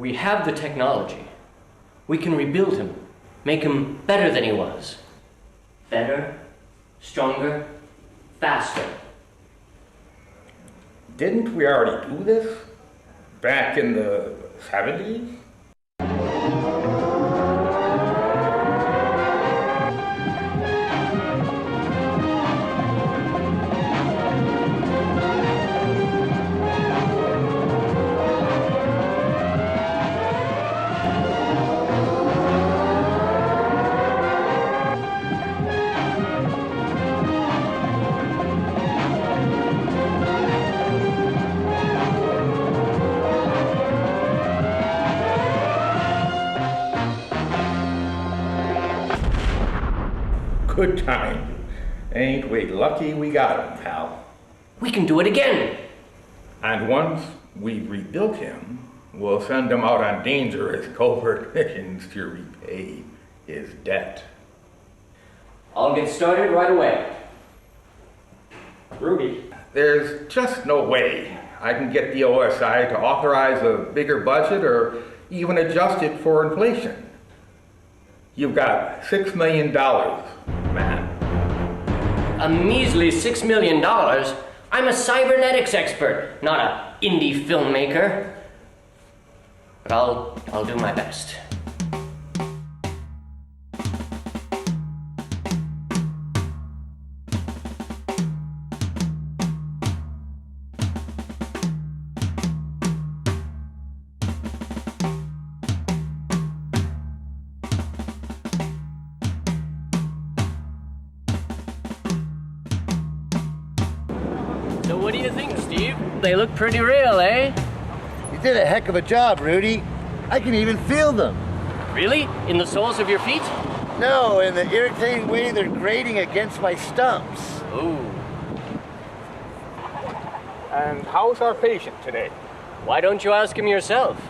We have the technology. We can rebuild him, make him better than he was. Better, stronger, faster. Didn't we already do this? Back in the 70s? Good time. Ain't we lucky we got him, pal? We can do it again. And once we've rebuilt him, we'll send him out on dangerous covert missions to repay his debt. I'll get started right away. Rudy, there's just no way I can get the OSI to authorize a bigger budget or even adjust it for inflation. You've got $6 million, man. A measly $6 million? I'm a cybernetics expert, not a indie filmmaker. But I'll do my best. So what do you think, Steve? They look pretty real, eh? You did a heck of a job, Rudy. I can even feel them. Really? In the soles of your feet? No, in the irritating way they're grating against my stumps. Ooh. And how's our patient today? Why don't you ask him yourself?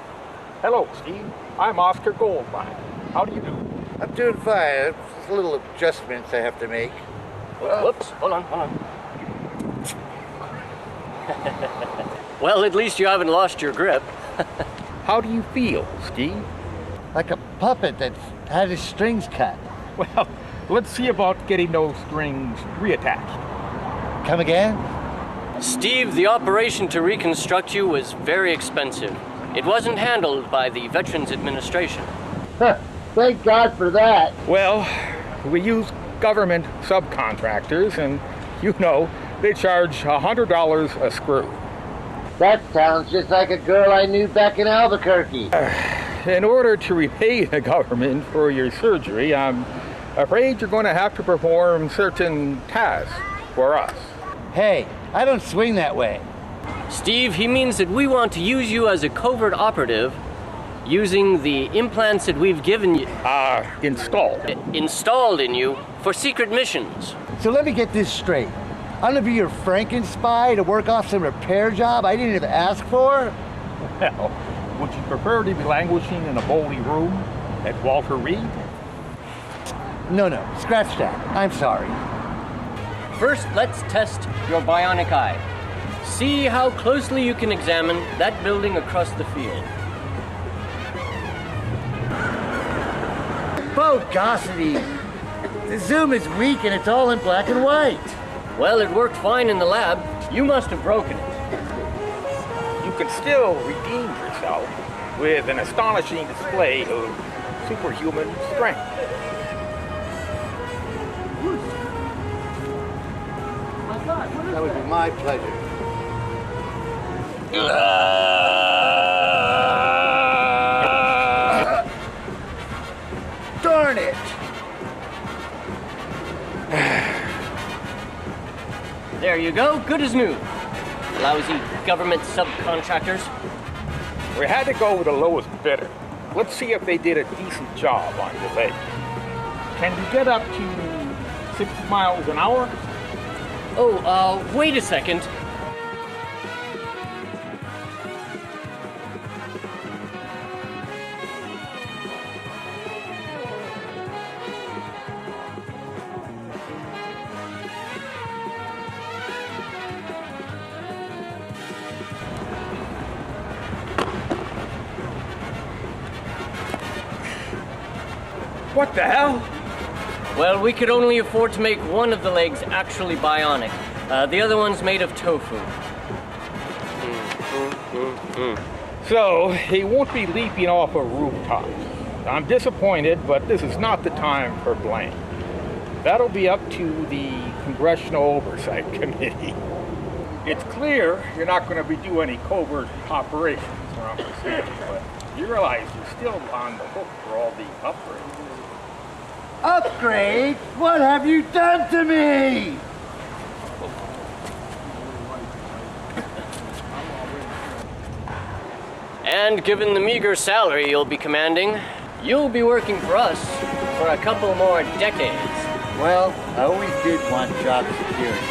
Hello, Steve. I'm Oscar Goldmine. How do you do? I'm doing fine. Just little adjustments I have to make. Whoops, hold on. Well, at least you haven't lost your grip. How do you feel, Steve? Like a puppet that's had his strings cut. Well, let's see about getting those strings reattached. Come again? Steve, the operation to reconstruct you was very expensive. It wasn't handled by the Veterans Administration. Thank God for that. Well, we use government subcontractors, and you know, they charge $100 a screw. That sounds just like a girl I knew back in Albuquerque. In order to repay the government for your surgery, I'm afraid you're going to have to perform certain tasks for us. Hey, I don't swing that way. Steve, he means that we want to use you as a covert operative using the implants that we've given you. Installed in you for secret missions. So let me get this straight. I'm gonna be your Franken spy to work off some repair job I didn't even ask for? Well, would you prefer to be languishing in a moldy room at Walter Reed? No, scratch that. I'm sorry. First, let's test your bionic eye. See how closely you can examine that building across the field. Bogosity! The zoom is weak and it's all in black and white. Well, it worked fine in the lab. You must have broken it. You can still redeem yourself with an astonishing display of superhuman strength. That would be my pleasure. Darn it! There you go, good as new. Lousy government subcontractors. We had to go with the lowest bidder. Let's see if they did a decent job on your leg. Can you get up to 60 miles an hour? Oh, wait a second. What the hell? Well, we could only afford to make one of the legs actually bionic. The other one's made of tofu. So, he won't be leaping off a rooftop. I'm disappointed, but this is not the time for blame. That'll be up to the Congressional Oversight Committee. It's clear you're not going to be doing any covert operations around the city, but you realize you're still on the hook for all the upgrades. Upgrade? What have you done to me? And given the meager salary you'll be commanding, you'll be working for us for a couple more decades. Well, I always did want job security.